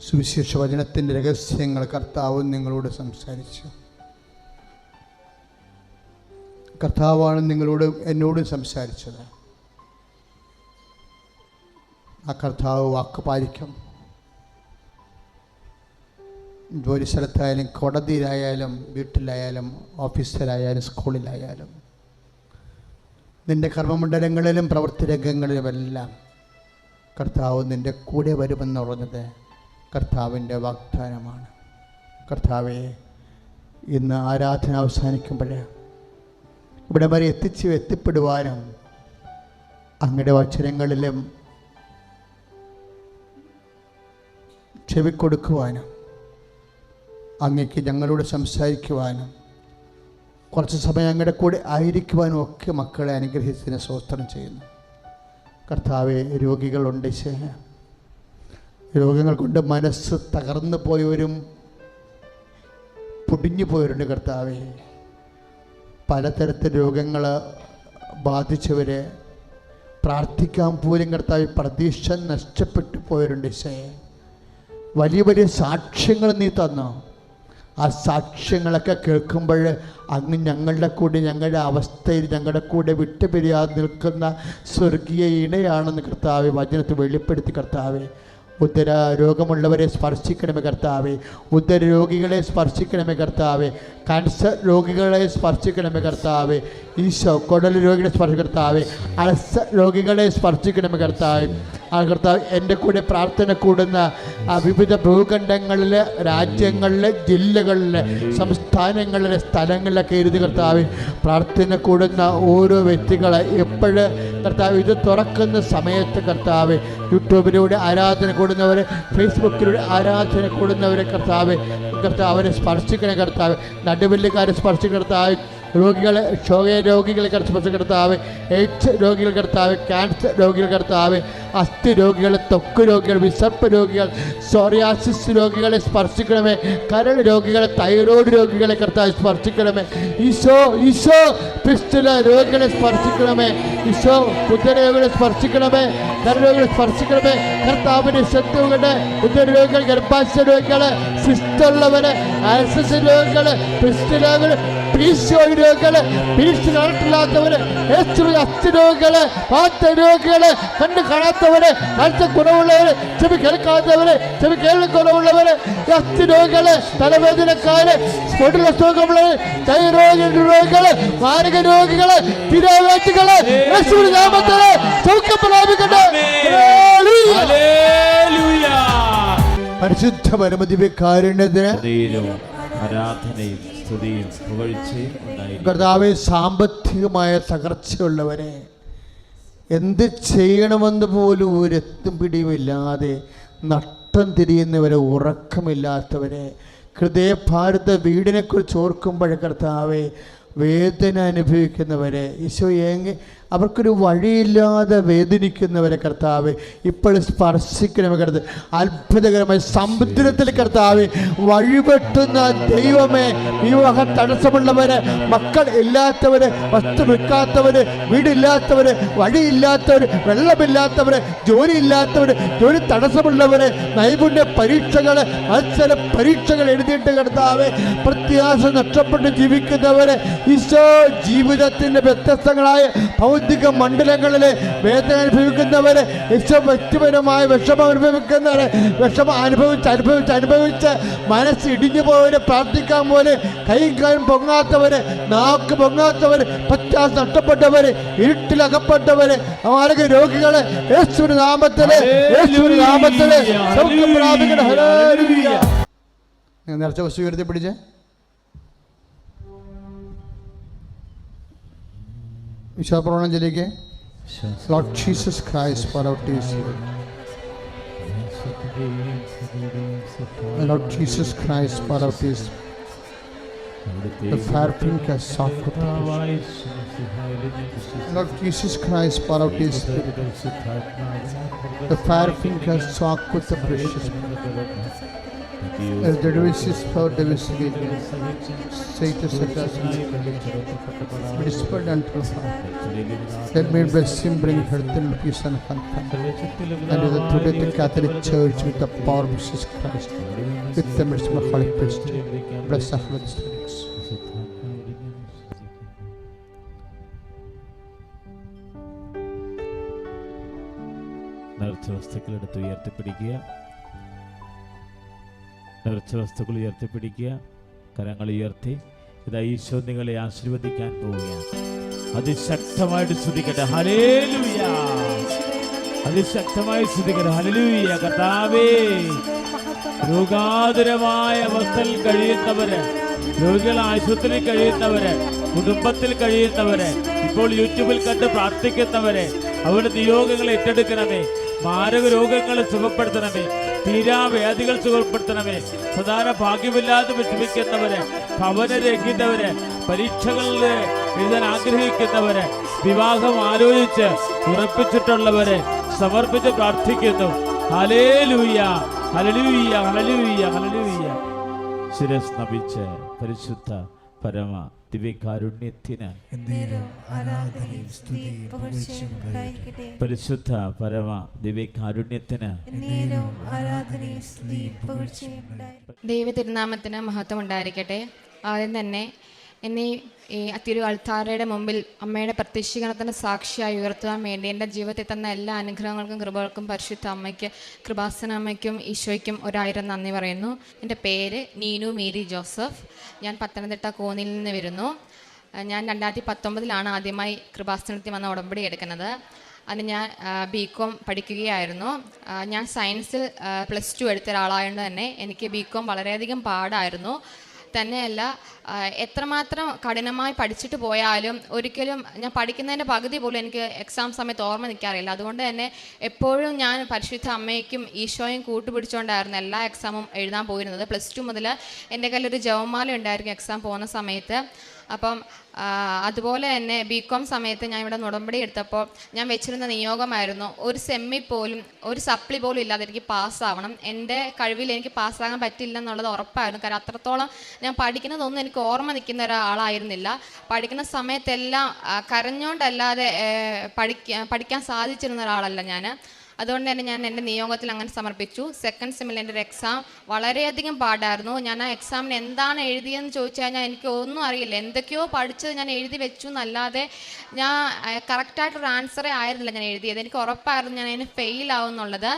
സുവിശേഷ വചനത്തിൻ്റെ രഹസ്യങ്ങൾ കർത്താവ് നിങ്ങളോട് സംസാരിച്ചു. കർത്താവാണ് എന്നോട് സംസാരിച്ചത്. ആ കർത്താവ് വാക്ക് പാലിക്കും. ജോലി സ്ഥലത്തായാലും, കോടതിയിലായാലും, വീട്ടിലായാലും, ഓഫീസിലായാലും, സ്കൂളിലായാലും, നിൻ്റെ കർമ്മമണ്ഡലങ്ങളിലും പ്രവൃത്തി രംഗങ്ങളിലുമെല്ലാം കർത്താവ് നിൻ്റെ കൂടെ വരുമെന്ന് പറഞ്ഞത് കർത്താവിൻ്റെ വാഗ്ദാനമാണ്. കർത്താവെ, ഇന്ന് ആരാധന അവസാനിക്കുമ്പോൾ ഇവിടെ വരെ എത്തിപ്പെടുവാനും അങ്ങയുടെ വചനങ്ങളിലും ചെവിക്കൊടുക്കുവാനും അങ്ങയ്ക്ക് ഞങ്ങളോട് സംസാരിക്കുവാനും കുറച്ച് സമയം അങ്ങയുടെ കൂടെ ആയിരിക്കുവാനും ഒക്കെ മക്കളെ അനുഗ്രഹിച്ചതിന് സ്തോത്രം ചെയ്യുന്നു. കർത്താവെ, രോഗികളുണ്ട്, രോഗങ്ങൾ കൊണ്ട് മനസ്സ് തകർന്നു പോയവരും പൊടിഞ്ഞു പോയവരുണ്ട്. കർത്താവെ, പലതരത്തിൽ രോഗങ്ങൾ ബാധിച്ചവരെ പ്രാർത്ഥിക്കാൻ പോലും കർത്താവ് പ്രതീക്ഷ നഷ്ടപ്പെട്ടു പോയവരുണ്ട്. വലിയ വലിയ സാക്ഷ്യങ്ങൾ നീ തന്നു. ആ സാക്ഷ്യങ്ങളൊക്കെ കേൾക്കുമ്പോൾ അങ്ങ് ഞങ്ങളുടെ കൂടെ, ഞങ്ങളുടെ അവസ്ഥയിൽ ഞങ്ങളുടെ കൂടെ വിട്ടുപിരിയാതെ നിൽക്കുന്ന സ്വർഗീയ ഇണയാണെന്ന് കർത്താവെ വചനത്തിൽ വെളിപ്പെടുത്തി. കർത്താവെ, ഉദര രോഗമുള്ളവരെ സ്പർശിക്കണമേ കർത്താവെ. ഉദര രോഗികളെ സ്പർശിക്കണമേ കർത്താവെ. ക്യാൻസർ രോഗികളെ സ്പർശിക്കണമേ കർത്താവെ. ഈശോ, കുടൽ രോഗികളെ സ്പർശിക്കണമേ കർത്താവെ. അൾസർ രോഗികളെ സ്പർശിക്കണമേ കർത്താവെ. ആ കർത്താവ്, എൻ്റെ കൂടെ പ്രാർത്ഥന കൂടുന്ന വിവിധ ഭൂഖണ്ഡങ്ങളിലെ, രാജ്യങ്ങളിലെ, ജില്ലകളിലെ, സംസ്ഥാനങ്ങളിലെ, സ്ഥലങ്ങളിലൊക്കെ ഇരുന്ന് കർത്താവ് പ്രാർത്ഥന കൂടുന്ന ഓരോ വ്യക്തികളെ എപ്പോഴും കർത്താവ് ഇത് തുറക്കുന്ന സമയത്ത് കർത്താവ് യൂട്യൂബിലൂടെ ആരാധന കൂടുന്നവരെ, ഫേസ്ബുക്കിലൂടെ ആരാധന കൂടുന്നവരെ കർത്താവ് അവരെ സ്പർശിക്കണ കർത്താവ്. നടുവല്ലുകാരെ സ്പർശിക്കണ കർത്താവ്. രോഗികളെ, രോഗികളെ സ്പർശിക്കണ കർത്താവ്. എയ്ഡ്സ് രോഗികൾ കർത്താവ്. ക്യാൻസർ രോഗികൾ കർത്താവ്. അസ്ഥി രോഗികൾ, ത്വക്ക് രോഗികൾ, വിശപ്പ് രോഗികൾ, സോറിയാസിസ് രോഗികളെ സ്പർശിക്കണമേ. കരൾ രോഗികളെ, തൈറോയ്ഡ് രോഗികളെ കർത്താവ് സ്പർശിക്കണമേ. ഈശോ, ഈശോ, പിസ്തുല രോഗികളെ സ്പർശിക്കണമേ. ഈശോ, ഉദരരോഗികളെ സ്പർശിക്കണമേ. കരരോഗികളെ സ്പർശിക്കണമേ. കർത്താവിൻ്റെ ശത്രുക്കളുടെ ഉദരരോഗികൾ, ഗർഭാശയ രോഗികള്, സിസ്റ്റുള്ളവര്, ആൽസസ് രോഗികള്, പിസ്തുലകൾ, പീശോയി രോഗികള്, പീസ് കണ്ടിട്ടില്ലാത്തവര്, അസ്ഥി രോഗികള്, വാത്ത രോഗികള്, കണ്ണ് കാണാത്തവര്, കാഴ്ച കുറവുള്ളവര്, ചെവി കേൾക്കാത്തവര്, ചെവി കേൾക്കുറവുള്ളവര്, അസ്ഥി രോഗികള്, തലവേദനക്കാര്, സ്ഫോടന രോഗമുള്ളവര്, തൈറോയ്ഡ് രോഗികള്, മാരക രോഗികള്, തിരോവേദികള്, യേശുവിന്റെ നാമത്തില് സൗഖ്യം പ്രാപിക്കട്ടെ. പരിശുദ്ധ പരമദിവ്യകാരുണ്യത്തിന് ആരാധനയും സ്തുതിയും പുകഴ്ചയും ഉണ്ടായി. കർത്താവേ, സാമ്പത്തികമായ തകർച്ചയുള്ളവരെ, എന്ത് ചെയ്യണമെന്ന് പോലും ഒരെത്തും പിടിയുമില്ലാതെ നട്ടം തിരിയുന്നവരെ, ഉറക്കമില്ലാത്തവരെ, ഹൃദയഭാരത വീടിനെക്കുറിച്ച് ഓർക്കുമ്പോൾ കർത്താവേ വേദന അനുഭവിക്കുന്നവരെ, ഈശോ അവർക്കൊരു വഴിയില്ലാതെ വേദനിക്കുന്നവരെ കർത്താവ് ഇപ്പോൾ സ്പർശിക്കണമേ. കർത്താവ്, അത്ഭുതകരമായ സമുദ്രത്തിൽ കർത്താവ് വഴിവെട്ടുന്ന ദൈവമേ, വിവാഹ തടസ്സമുള്ളവര്, മക്കൾ ഇല്ലാത്തവര്, വസ്തു വിൽക്കാത്തവര്, വീടില്ലാത്തവര്, വഴിയില്ലാത്തവര്, വെള്ളമില്ലാത്തവര്, ജോലി ഇല്ലാത്തവര്, ജോലി തടസ്സമുള്ളവര്, നൈപുണ്യ പരീക്ഷകള്, മത്സര പരീക്ഷകൾ എഴുതിയിട്ട് കർത്താവ് പ്രത്യാശ നഷ്ടപ്പെട്ട് ജീവിക്കുന്നവര്, ഈശോ ജീവിതത്തിന്റെ വ്യത്യസ്തങ്ങളായ ഭൗതിക മണ്ഡലങ്ങളിലെ വേദന അനുഭവിക്കുന്നവരെ, വ്യക്തിപരമായ വിഷമം അനുഭവിക്കുന്നവരെ, വിഷമം അനുഭവിച്ച് മനസ്സ് ഇടിഞ്ഞു പോയവരെ, പ്രാർത്ഥിക്കാൻ പോലെ കൈയും കാലും പൊങ്ങാത്തവര്, നാക്ക് പൊങ്ങാത്തവര്, പ്രത്യാശ നഷ്ടപ്പെട്ടവര്, ഇരുട്ടിലകപ്പെട്ടവര്, മാരക രോഗികള്, യേശുവിന്റെ നാമത്തില്, യേശുവിന്റെ നാമത്തില് സൗഖ്യം പ്രാപിക്കട്ടെ. ഹല്ലേലൂയ. നേർച്ച വസ്തു ഉയർത്തി പിടിച്ചേ. വിശ്വാസപ്രമാണം ചൊല്ലിക്കേ. Lord Jesus Christ, pour out His Spirit. Lord Jesus Christ, pour out His the fire fingers soft with the precious. Lord Jesus Christ, pour out His Spirit. The fire fingers soft with the precious. As the disease for devastation, Satan set us whispered unto her, let me bless him, bring health and peace and comfort. And today the Catholic Church, with the power of Jesus Christ, with the mercy of the Holy Priest, bless us with strength. നേർച്ച വസ്തുക്കളെടുത്ത് ഉയർത്തിപ്പിടിക്കുക. നേർച്ച വസ്തുക്കൾ ഉയർത്തിപ്പിടിക്കുക. കരങ്ങൾ ഉയർത്തി. ഇതാ ഈശോ നിങ്ങളെ ആശീർവദിക്കാൻ പോവുകയാണ്. അതിശക്തമായിട്ട് സ്തുതിക്കട്ടെ. Hallelujah. അതിശക്തമായി സ്തുതിക്കട്ടെ. ഹല്ലേലൂയ. കർത്താവേ, രോഗാതുരമായ അവസ്ഥയിൽ കഴിയുന്നവര്, രോഗികൾ ആശുപത്രിയിൽ കഴിയുന്നവര്, കുടുംബത്തിൽ കഴിയുന്നവര്, ഇപ്പോൾ യൂട്യൂബിൽ കണ്ട് പ്രാർത്ഥിക്കുന്നവരെ, അവരുടെ നിയോഗങ്ങൾ ഏറ്റെടുക്കണമേ. മാരക രോഗങ്ങൾ സുഖപ്പെടുത്തണമേ. തീരാവ്യാധികൾ സുഖപ്പെടുത്തണമേ. സാധാരണ ഭാഗ്യമില്ലാതെ വിഷമിക്കുന്നവര്, ഭവനരഹിതവര്, പരീക്ഷകളിൽ എഴുതാൻ ആഗ്രഹിക്കുന്നവര്, വിവാഹം ആലോചിച്ച് ഉറപ്പിച്ചിട്ടുള്ളവരെ സമർപ്പിച്ച് പ്രാർത്ഥിക്കുന്നു. Hallelujah, hallelujah, hallelujah, hallelujah. ശിരസ് നമിച്ച് പരിശുദ്ധ പരമ ദിവ്യകാരുണ്യത്തിന്, പരിശുദ്ധ പരമ ദിവ്യകാരുണ്യത്തിന് ദൈവ തിരുനാമത്തിന് മഹത്വം ഉണ്ടായിരിക്കട്ടെ. ആദ്യം തന്നെ എന്നെ ഈ തിരു അൾത്താരയുടെ മുമ്പിൽ അമ്മയുടെ പ്രത്യക്ഷീകരണത്തിന് സാക്ഷിയായി ഉയർത്തുവാൻ വേണ്ടി എൻ്റെ ജീവിതത്തിൽ തന്ന എല്ലാ അനുഗ്രഹങ്ങൾക്കും കൃപകൾക്കും പരിശുദ്ധ അമ്മയ്ക്ക്, കൃപാസന അമ്മയ്ക്കും ഈശോയ്ക്കും 1000 നന്ദി പറയുന്നു. എൻ്റെ പേര് നീനു മേരി ജോസഫ്. ഞാൻ പത്തനംതിട്ട കോന്നിയിൽ നിന്ന് വരുന്നു. ഞാൻ 2019 ആദ്യമായി കൃപാസനത്തിൽ വന്ന ഉടമ്പടി എടുക്കുന്നത്. അന്ന് ഞാൻ ബികോം പഠിക്കുകയായിരുന്നു. ഞാൻ സയൻസിൽ +2 എടുത്ത ഒരാളായതുകൊണ്ട് തന്നെ എനിക്ക് ബികോം വളരെയധികം പാടായിരുന്നു. തന്നെയല്ല, എത്രമാത്രം കഠിനമായി പഠിച്ചിട്ട് പോയാലും ഒരിക്കലും ഞാൻ പഠിക്കുന്നതിൻ്റെ പകുതി പോലും എനിക്ക് എക്സാം സമയത്ത് ഓർമ്മ നിൽക്കാറില്ല. അതുകൊണ്ട് തന്നെ എപ്പോഴും ഞാൻ പരിശുദ്ധ അമ്മയ്ക്കും ഈശോയും കൂട്ടുപിടിച്ചുകൊണ്ടായിരുന്നു എല്ലാ എക്സാമും എഴുതാൻ പോയിരുന്നത്. +2 മുതൽ എൻ്റെ കയ്യിലൊരു ജപമാല ഉണ്ടായിരിക്കും എക്സാം പോകുന്ന സമയത്ത്. അപ്പം അതുപോലെ തന്നെ ബികോം സമയത്ത് ഞാൻ ഇവിടെ ഉടമ്പടി എടുത്തപ്പോൾ ഞാൻ വെച്ചിരുന്ന നിയോഗമായിരുന്നു, ഒരു സെമ്മി പോലും ഒരു സപ്ലി പോലും ഇല്ലാതെ എനിക്ക് പാസ്സാവണം. എൻ്റെ കഴിവിൽ എനിക്ക് പാസ്സാകാൻ പറ്റില്ല എന്നുള്ളത് ഉറപ്പായിരുന്നു. കാരണം അത്രത്തോളം ഞാൻ പഠിക്കുന്നതൊന്നും എനിക്ക് ഓർമ്മ നിൽക്കുന്ന ഒരാളായിരുന്നില്ല. പഠിക്കുന്ന സമയത്തെല്ലാം കരഞ്ഞുകൊണ്ടല്ലാതെ പഠിക്കാൻ സാധിച്ചിരുന്ന ഒരാളല്ല ഞാൻ. അതുകൊണ്ട് തന്നെ ഞാൻ എൻ്റെ നിയോഗത്തിൽ അങ്ങനെ സമർപ്പിച്ചു. സെക്കൻഡ് സെമ്മിൽ എൻ്റെ ഒരു എക്സാം വളരെയധികം പാടായിരുന്നു. ഞാൻ ആ എക്സാമിന് എന്താണ് എഴുതിയെന്ന് ചോദിച്ചു കഴിഞ്ഞാൽ എനിക്ക് ഒന്നും അറിയില്ല. എന്തൊക്കെയോ പഠിച്ചത് ഞാൻ എഴുതി വെച്ചു എന്നല്ലാതെ ഞാൻ കറക്റ്റായിട്ടൊരു ആൻസറേ ആയിരുന്നില്ല ഞാൻ എഴുതിയത്. എനിക്ക് ഉറപ്പായിരുന്നു ഞാൻ അതിന് ഫെയിലാവും എന്നുള്ളത്.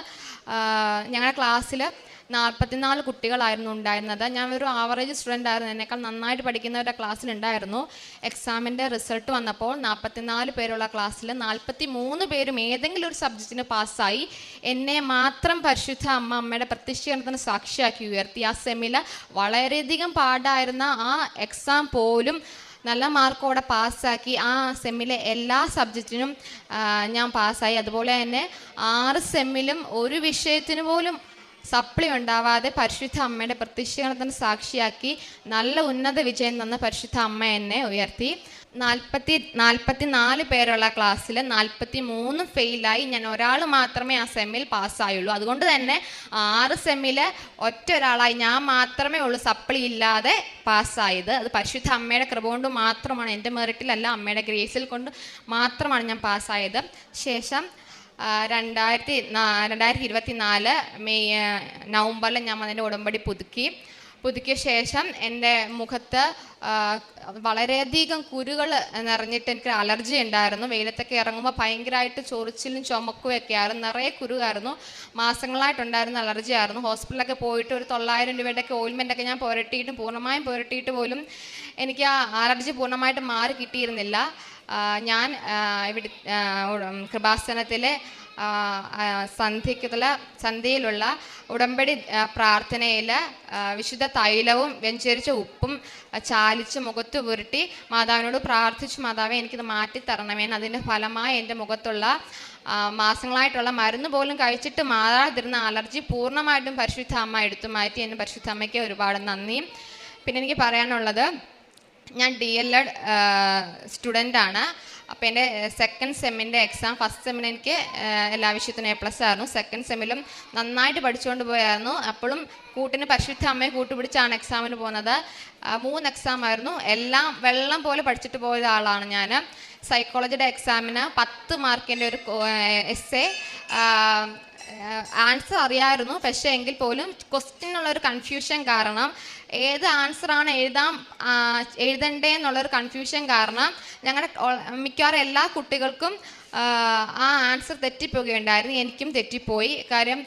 ഞങ്ങളുടെ ക്ലാസ്സിൽ 44 കുട്ടികളായിരുന്നു ഉണ്ടായിരുന്നത്. ഞാൻ ഒരു ആവറേജ് സ്റ്റുഡൻ്റ് ആയിരുന്നു. എന്നേക്കാൾ നന്നായിട്ട് പഠിക്കുന്നവരുടെ ക്ലാസ്സിലുണ്ടായിരുന്നു. എക്സാമിൻ്റെ റിസൾട്ട് വന്നപ്പോൾ 44 പേരുള്ള ക്ലാസ്സിൽ 43 പേരും ഏതെങ്കിലും ഒരു സബ്ജക്റ്റിന് പാസ്സായി. എന്നെ മാത്രം പരിശുദ്ധ അമ്മയുടെ പ്രത്യക്ഷീകരണത്തിന് സാക്ഷിയാക്കി ഉയർത്തി. ആ സെമ്മിൽ വളരെയധികം പാടായിരുന്ന ആ എക്സാം പോലും നല്ല മാർക്കോടെ പാസ്സാക്കി. ആ സെമ്മിലെ എല്ലാ സബ്ജക്റ്റിനും ഞാൻ പാസ്സായി. അതുപോലെ തന്നെ 6 സെമ്മിലും ഒരു വിഷയത്തിന് പോലും സപ്ലി ഉണ്ടാവാതെ പരിശുദ്ധ അമ്മയുടെ പ്രത്യക്ഷീകരണത്തിന് സാക്ഷിയാക്കി നല്ല ഉന്നത വിജയം തന്ന പരിശുദ്ധ അമ്മ എന്നെ ഉയർത്തി. 44 പേരുള്ള ക്ലാസ്സിൽ 43 ഫെയിലായി. ഞാൻ ഒരാൾ മാത്രമേ ആ സെമ്മിൽ പാസ്സായുള്ളൂ. അതുകൊണ്ട് തന്നെ 6 സെമ്മിൽ ഒറ്റ ഒരാളായി ഞാൻ മാത്രമേ ഉള്ളൂ സപ്ലി ഇല്ലാതെ പാസ്സായത്. അത് പരിശുദ്ധ അമ്മയുടെ കൃപ കൊണ്ട് മാത്രമാണ്, എൻ്റെ മെറിറ്റിലല്ല, അമ്മയുടെ ഗ്രേസിൽ കൊണ്ട് മാത്രമാണ് ഞാൻ പാസ്സായത്. ശേഷം 2024 മെയ് നവംബറിൽ ഞാൻ അതിൻ്റെ ഉടമ്പടി പുതുക്കിയ ശേഷം എൻ്റെ മുഖത്ത് വളരെയധികം കുരുകൾ നിറഞ്ഞിട്ട് എനിക്ക് അലർജി ഉണ്ടായിരുന്നു. വെയിലത്തൊക്കെ ഇറങ്ങുമ്പോൾ ഭയങ്കരമായിട്ട് ചൊറിച്ചിലും ചുമക്കുകയൊക്കെ ആയിരുന്നു. നിറയെ കുരുവായിരുന്നു. മാസങ്ങളായിട്ടുണ്ടായിരുന്ന അലർജി ആയിരുന്നു. ഹോസ്പിറ്റലിലൊക്കെ പോയിട്ട് ഒരു 900 രൂപയുടെയൊക്കെ ഓയിൽമെൻ്റൊക്കെ ഞാൻ പൂർണ്ണമായും പുരട്ടിയിട്ട് പോലും എനിക്ക് ആ അലർജി പൂർണ്ണമായിട്ട് മാറി കിട്ടിയിരുന്നില്ല. ഞാൻ ഇവിടെ കൃപാസനത്തിലെ സന്ധ്യയിലുള്ള ഉടമ്പടി പ്രാർത്ഥനയിൽ വിശുദ്ധ തൈലവും വെഞ്ചരിച്ച ഉപ്പും ചാലിച്ച് മുഖത്ത് പുരട്ടി മാതാവിനോട് പ്രാർത്ഥിച്ചു, മാതാവേ എനിക്കിത് മാറ്റിത്തരണമേ. അതിൻ്റെ ഫലമായി എൻ്റെ മുഖത്തുള്ള മാസങ്ങളായിട്ടുള്ള മരുന്ന് പോലും കഴിച്ചിട്ട് മാറാതിരുന്ന അലർജി പൂർണ്ണമായിട്ടും പരിശുദ്ധ അമ്മ എടുത്തു മാറ്റി. എൻ്റെ പരിശുദ്ധ അമ്മയ്ക്ക് ഒരുപാട് നന്ദി. പിന്നെ എനിക്ക് പറയാനുള്ളത്, ഞാൻ DLED സ്റ്റുഡൻ്റാണ്. അപ്പോൾ എൻ്റെ സെക്കൻഡ് സെമ്മിൻ്റെ എക്സാം, ഫസ്റ്റ് സെമ്മിന് എനിക്ക് എല്ലാ വിഷയത്തിനും A+ ആയിരുന്നു. സെക്കൻഡ് സെമ്മിലും നന്നായിട്ട് പഠിച്ചുകൊണ്ട് പോയായിരുന്നു. അപ്പോഴും കൂട്ടിന് പരിശുദ്ധ അമ്മയെ കൂട്ടുപിടിച്ചാണ് എക്സാമിന് പോകുന്നത്. 3 എക്സാം ആയിരുന്നു. എല്ലാം വെള്ളം പോലെ പഠിച്ചിട്ട് പോയ ആളാണ് ഞാൻ. സൈക്കോളജിയുടെ എക്സാമിന് 10 മാർക്കിൻ്റെ ഒരു എസ്സേ ആൻസർ അറിയാമായിരുന്നു. പക്ഷേ എങ്കിൽ പോലും ക്വസ്റ്റ്യനുള്ളൊരു കൺഫ്യൂഷൻ കാരണം, ഏത് ആൻസറാണ് എഴുതണ്ടേന്നുള്ളൊരു കൺഫ്യൂഷൻ കാരണം ഞങ്ങളുടെ മിക്കവാറും എല്ലാ കുട്ടികൾക്കും ആ ആൻസർ തെറ്റിപ്പോവുകയുണ്ടായിരുന്നു. എനിക്കും തെറ്റിപ്പോയി. കാര്യം